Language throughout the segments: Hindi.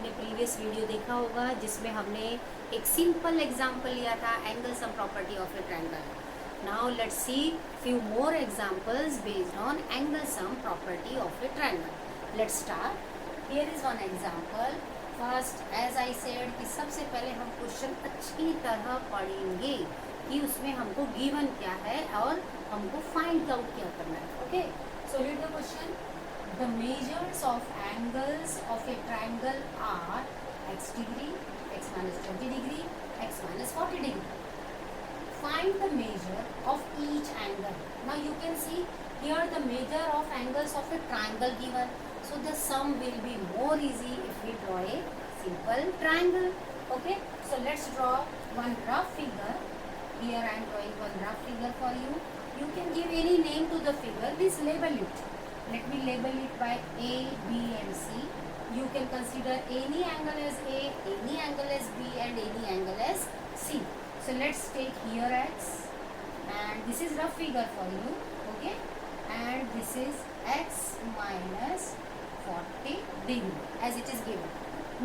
आपने प्रीवियस वीडियो देखा होगा जिसमें हमने एक सिंपल एग्जांपल लिया था angle sum property of a triangle. Now let's see few more examples based on angle sum property of a triangle. Let's start. Here is one example. First, as I said कि सबसे पहले हम क्वेश्चन अच्छी तरह पढ़ेंगे कि उसमें हमको गिवन क्या है और हमको फाइंड आउट क्या करना है. Okay, so read the question. The measures of angles of a triangle are x degree, x minus 20 degree, x minus 40 degree. Find the measure of each angle. Now you can see here the measure of angles of a triangle given. So the sum will be more easy if we draw a simple triangle. Okay. So let's draw one rough figure. Here I am drawing one rough figure for you. You can give any name to the figure. Please label it. Let me label it by A, B and C. You can consider any angle as A, any angle as B and any angle as C. So let's take here x, and this is rough figure for you, okay, and this is x minus 40 degree as it is given.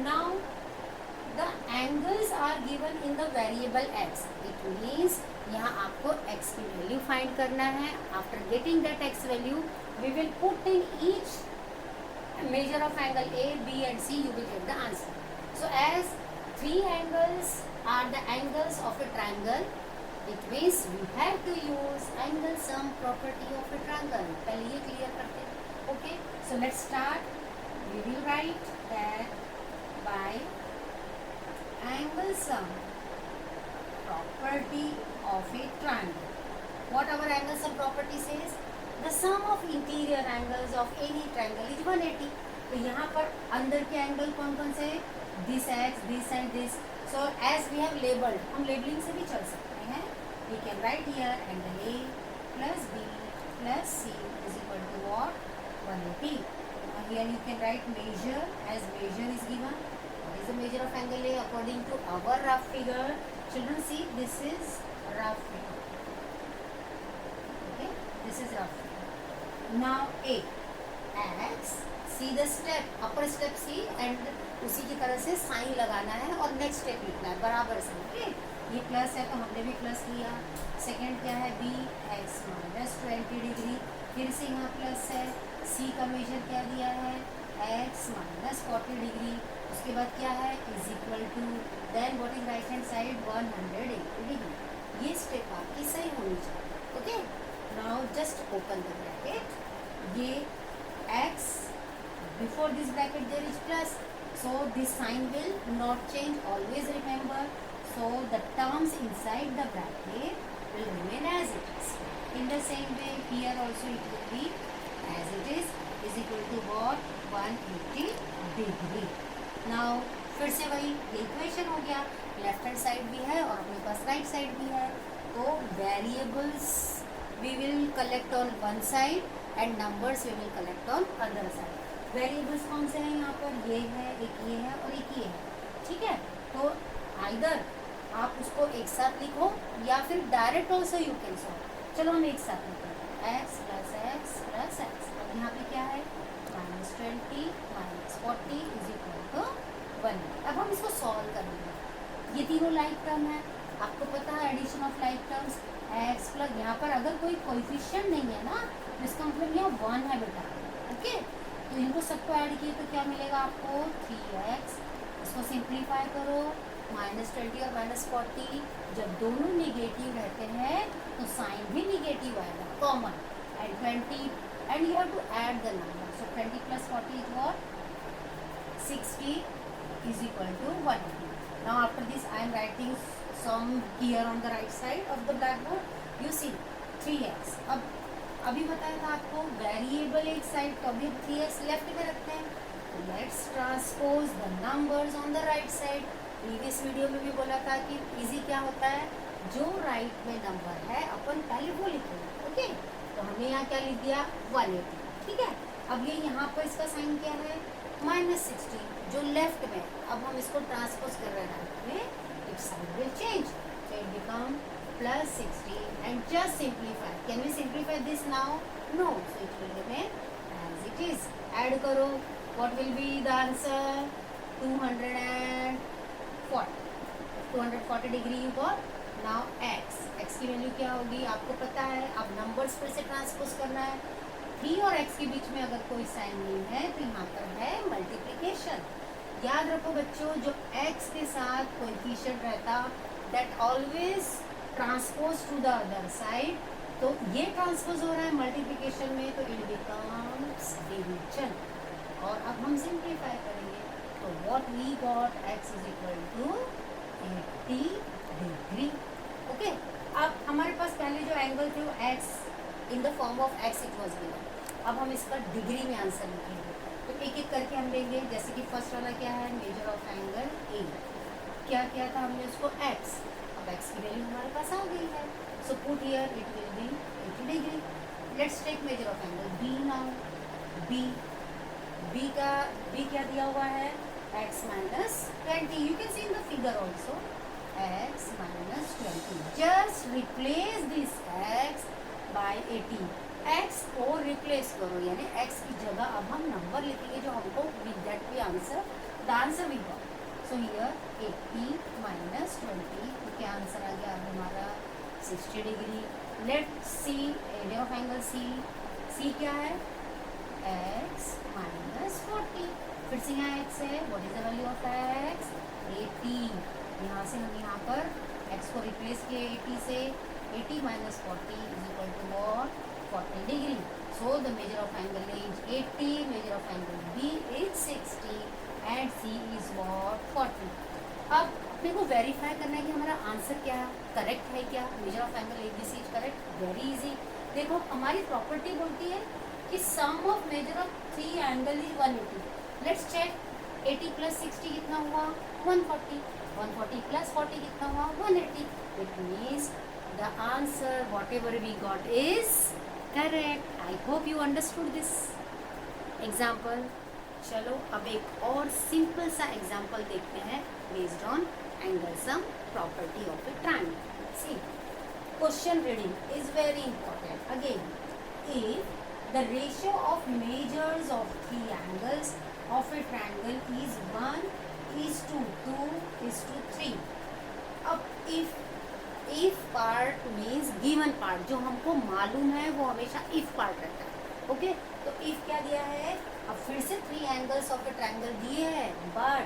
Now the angles are given in the variable x. It means यहाँ आपको x की वैल्यू फाइंड करना है. After getting that x value, we will put in each measure of angle A, B and C. You will get the answer. So as three angles are the angles of a triangle, it means we have to use angle sum property of a triangle. पहले ये clear करते हैं. Okay, so let's start. We will write that by angle sum property of a triangle. What our angle sum property says? The sum of interior angles of any triangle is 180. तो यहाँ पर अंदर के एंगल कौन कौन से हैं? This x, this and this. So as we have labeled, हम labeling से भी चल सकते हैं. We can write here angle A plus B plus C is equal to what? 180. Here you can write measure as measure is given. What is the measure of angle A according to our rough figure? Children see, this is rough figure. Okay, this is rough figure. Now A, x, see the step, upper step C and उसी की तरह से साइन लगाना है और नेक्स्ट स्टेप लिखना है बराबर से. ओके, ये प्लस है तो हमने भी प्लस लिया. सेकंड क्या है? B x minus 20 degree. फिर से यहाँ प्लस है. सी का मेजर क्या दिया है? X minus 40 degree. उसके बाद क्या है? Is equal to, then what is right hand side? 180 degree. ये स्टेप आपकी सही होनी चाहिए. Okay, now just open the bracket. ये x before this bracket there is plus. So this sign will not change. Always remember. So the terms inside the bracket will remain as it is. In the same way, here also it will be as it is equal to what? 180 degree. Now फिर से वही ये इक्वेशन हो गया. लेफ्ट हैंड साइड भी है और अपने पास राइट साइड भी है. तो variables we will collect on one side and numbers we will collect on other side. Variables कौन से हैं यहाँ पर? ये है, एक ये है और एक ये है. ठीक है, तो आइदर आप उसको एक साथ लिखो या फिर direct also you can solve. चलो हम एक साथ लिखते हैं. X plus x plus x. अब यहाँ पे क्या है? Minus 20 minus 40 is equal to 1. अब हम इसको सॉल्व करेंगे. ये तीनों लाइक टर्म है. आपको पता है addition of like terms. X plus यहाँ पर अगर कोई कोएफिशिएंट नहीं है ना तो इसका मतलब यहाँ 1 है बेटा. ओके, तो इनको सबको ऐड किए तो क्या मिलेगा आपको? 3x. इसको सिंप्लीफाई करो. माइनस 20 और माइनस 40 जब दोनों निगेटिव रहते हैं तो साइन भी निगेटिव आएगा, common. And 20 and you have to add the number. So 20 plus 40 is what? 60 is equal to 180. Now after this I am writing sum here on the right side of the blackboard. You see 3x. अब अभी बताया था आपको वेरिएबल एक साइड तो अभी 3x लेफ्ट में रखते हैं. Let's transpose the numbers on the right side. Previous video में भी बोला था कि इजी क्या होता है? जो राइट में नंबर है अपन पहले वो लिखेंगे. ओके, तो हमने यहाँ क्या लिख दिया? 180. ठीक है, अब ये यहाँ पर इसका साइन क्या है? माइनस 60 जो लेफ्ट में. अब हम इसको ट्रांसपोज कर रहे हैं राइट में. It side will change. So it become plus 60 and just simplify. Can we simplify this now? No. So it will remain as it is. Add karo. What will be the answer? 240 degree you got. Now x की वैल्यू क्या होगी आपको पता है, अब नंबर्स पर से ट्रांसपोज करना है। 3 और x के बीच में अगर कोई साइन नहीं है तो यहाँ पर है मल्टीप्लिकेशन। याद रखो बच्चों, जो x के साथ कोएफिशिएंट रहता that always transpose to the other side, तो ये ट्रांसपोज हो रहा है मल्टीप्लिकेशन में, तो इट बिकम्स डिवीजन। और अब हम सिंप्लीफाई करेंगे, तो what we got x is equal to 80 degree. Okay, अब हमारे पास पहले जो एंगल थे वो x in the form of x it was given. अब हम इसका डिग्री में आंसर लिखेंगे, तो एक एक करके हम लेंगे। जैसे कि फर्स्ट वाला क्या है, मेजर ऑफ एंगल ए, क्या किया था हमने उसको x, अब x की वैल्यू हमारे पास आ गई है, so put here it will be 80 degree. Let's take measure of angle b now. b क्या दिया हुआ है, x minus 20, you can see in the figure also, x minus 20, just replace this x by 80, x को रिप्लेस करो, यानी x की जगह अब हम नंबर लिखेंगे जो हमको with that we answer, the answer we got, so here 80 minus 20, तो क्या आंसर आ गया अब हमारा 60 degree. Let's see area of angle c क्या है, x minus 40, फिर से यहाँ x है, what is the value of x, 80, यहाँ से हम यहाँ पर x को रिप्लेस किए 80 से, 80 minus 40 is equal to what, 40 degree. So the measure of angle is 80, major of angle b is 60 and c is what, 40। अब अपने को वेरीफाई करना है कि हमारा आंसर क्या करेक्ट है, क्या measure of angle ABC is correct. Very easy, देखो हमारी प्रॉपर्टी बोलती है कि sum of measure of 3 angle is 180। Let's check, 80 plus 60 कितना हुआ, 140, 140 प्लस 40 कितना हुआ, 180। It means the answer whatever we got is correct. I hope you understood this example. चलो अब एक और सिंपल सा एग्जाम्पल देखते हैं based on angle sum property of a triangle. See, question reading is very important. Again, if the ratio of measures of 3 angles of a triangle is 1:2:3। अब if part means given part, जो हमको मालूम है वो हमेशा if part रहता है। ओके, तो if क्या दिया है, अब फिर से 3 एंगल्स ऑफ ए ट्रायंगल दिए हैं, बट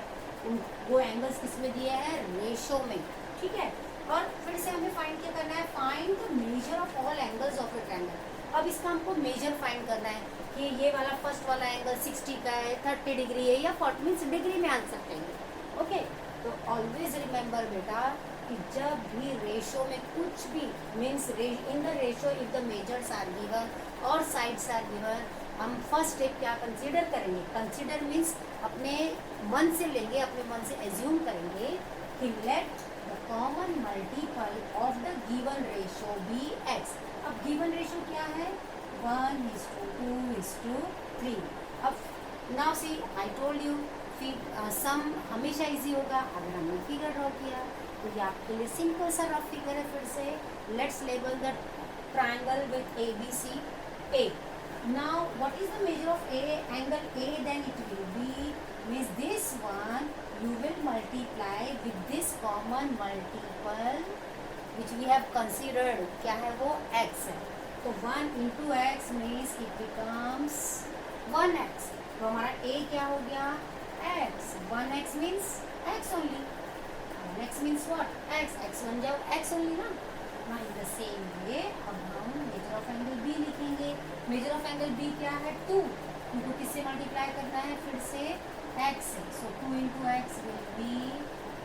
वो एंगल्स किस में दिए हैं, रेशो में, ठीक है। और फिर से हमें फाइंड क्या करना है, find the measure of all angles of a triangle. अब इसका हमको मेजर फाइंड करना है कि ये वाला फर्स्ट वाला एंगल 60 का है, 30 डिग्री है, या 40 मीन्स डिग्री में आंसर चाहिए। ओके, तो ऑलवेज रिमेंबर बेटा कि जब भी रेशो में कुछ भी means in the ratio if the measures are given और साइड्स आर गिवन, हम फर्स्ट स्टेप क्या कंसीडर करेंगे, कंसीडर मीन्स अपने मन से लेंगे, अपने मन से एज्यूम करेंगे कि let the common multiple of the given ratio be x. अब गिवन रेशो क्या है, 1:2:3। अब now see I told you, sum हमेशा इजी होगा अगर हमने फिगर ड्रॉ किया, तो ये आपके लिए सिंपल सा रफ फिगर है। फिर से let's label the triangle with ABC A। Now what is the measure of A angle A, then it will be means this one you will multiply with this common multiple which we have considered, क्या है वो, x है। तो 1 into x means it becomes 1x। तो हमारा a क्या हो गया, x। 1x means x only, 1x means what, x, x बन जाओ x only ना। Now in the same way अब हम मेजर ऑफ एंगल b लिखेंगे। मेजर ऑफ एंगल b क्या है, 2, इनको किससे मल्टीप्लाई करना है, फिर से x से, so 2 into x will be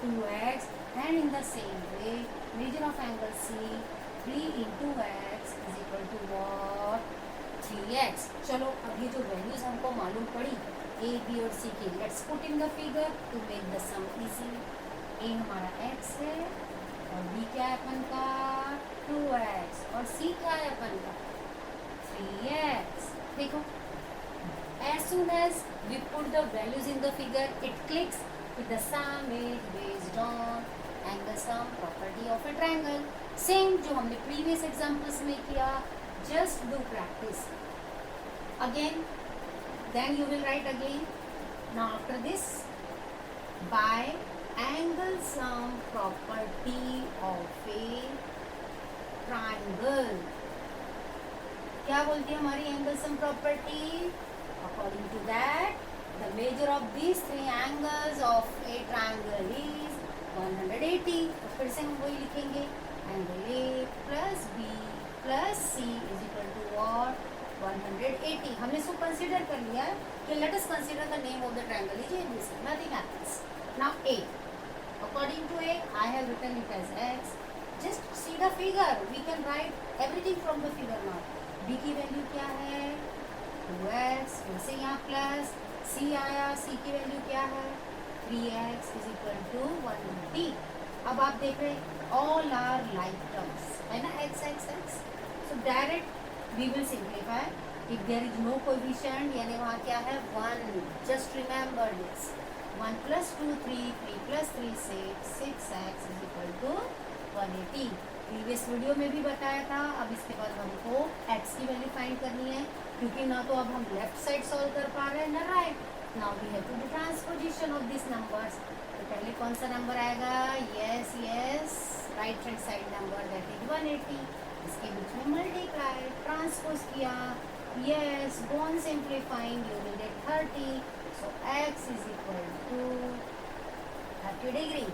2x, and in the same way measure of angle C 3 into x is equal to what, 3x। चलो अब ये जो वैल्यूज हमको मालूम पड़ी A, B और C की, let's put in the figure to make the sum easy. A हमारा x है और B क्या है अपन का, 2x, और C क्या है अपन का, 3x। देखो, as soon as we put the values in the figure it clicks with the sum is based on angle sum property of a triangle। Same जो हमने प्रीवियस एग्जांपल्स में किया, just do practice again, then you will write again। Now after this by angle sum property of a triangle. क्या बोलती है हमारी angle sum property? According to that the measure of these three angles of a triangle is 180. तो फिर से हम वही लिखेंगे, angle A plus B plus C is equal to what? 180. हमने इसको कंसीडर कर लिया कि let us consider the name of the triangle is ABC. Nothing happens. Now A, according to A I have written it as x. Just see the figure, we can write everything from the figure. Now b की वैल्यू क्या है? 2x. फिर से यहाँ प्लस c आया, c की वैल्यू क्या है? 3x is equal to 180. अब आप देख रहे ऑल आर लाइक टर्म्स है ना, x x x. So direct we will simplify. If there is no coefficient, यानी वहाँ क्या है? 1. just remember this. 1 plus 2 3, 3 plus 3 6, 6x is equal to 180. Previous video में भी बताया था. अब इसके बाद हमको x की वैल्यू फाइंड करनी है, क्योंकि ना तो अब हम लेफ्ट साइड सॉल्व कर पा रहे हैं ना right. Now we have to do transposition of this numbers. तो पहले कौन सा नंबर आएगा? Yes yes, right hand side number that is 180. इसके बीच में मल्टीप्लाई ट्रांसपोज किया. Yes, go on simplifying, you will get 30. So x is equal to 30 degree.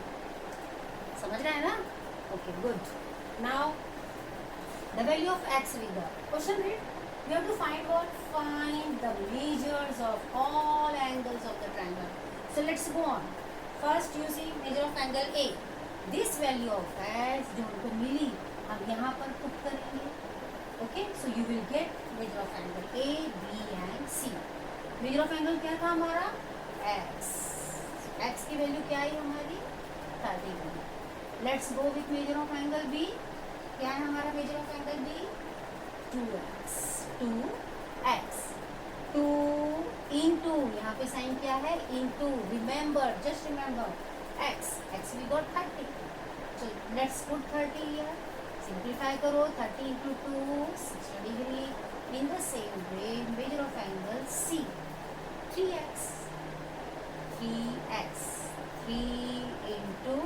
समझ रहे हैं ना? Okay good. Now the value of x with the question read. We have to find what? Find the measures of all angles of the triangle. So let's go on. First you see measure of angle A. This value of x जो हमको मिली हम यहाँ पर पुट करेंगे. Okay, so you will get measure of angle A B and C. Measure of angle क्या था हमारा? x. x की वैल्यू क्या आई हमारी? 30 degree. Let's go with measure of angle B. क्या है हमारा measure of angle B? 2x. 2x 2 into, यहाँ पे साइन क्या है? Into. Remember, just remember x. x we got 30. So let's put 30 here. Simplify करो. 30 into 2 60 degree. In the same way major of angle C 3x. 3x 3 into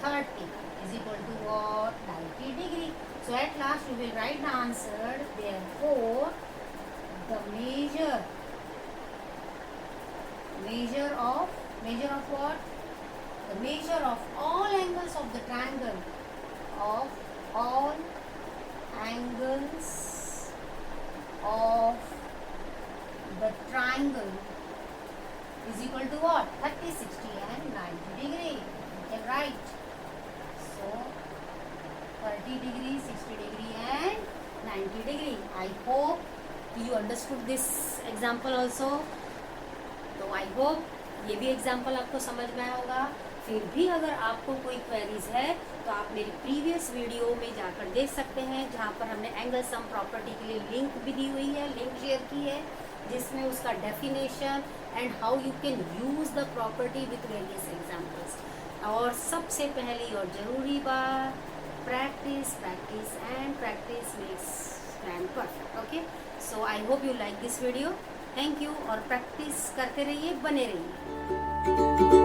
30 is equal to what? 90 degree. So at last you will write the answer. Therefore the measure of what? The measure of all angles of the triangle, of all angles of the triangle is equal to what? 30, 60 and 90 degree. You can write. So 30 degree, 60 degree and 90 degree. I hope you understood this example also. तो I hope ये भी एग्जाम्पल आपको समझ में आया होगा. फिर भी अगर आपको कोई क्वेरीज है तो आप मेरी प्रीवियस वीडियो में जाकर देख सकते हैं, जहाँ पर हमने एंगल सम प्रॉपर्टी के लिए लिंक भी दी हुई है, लिंक शेयर की है, जिसमें उसका definition and how you can use the property with various examples. और सबसे पहली और ज़रूरी बात, practice practice and practice makes man perfect. Okay, so I hope you like this video. Thank you. और प्रैक्टिस करते रहिए, बने रहिए.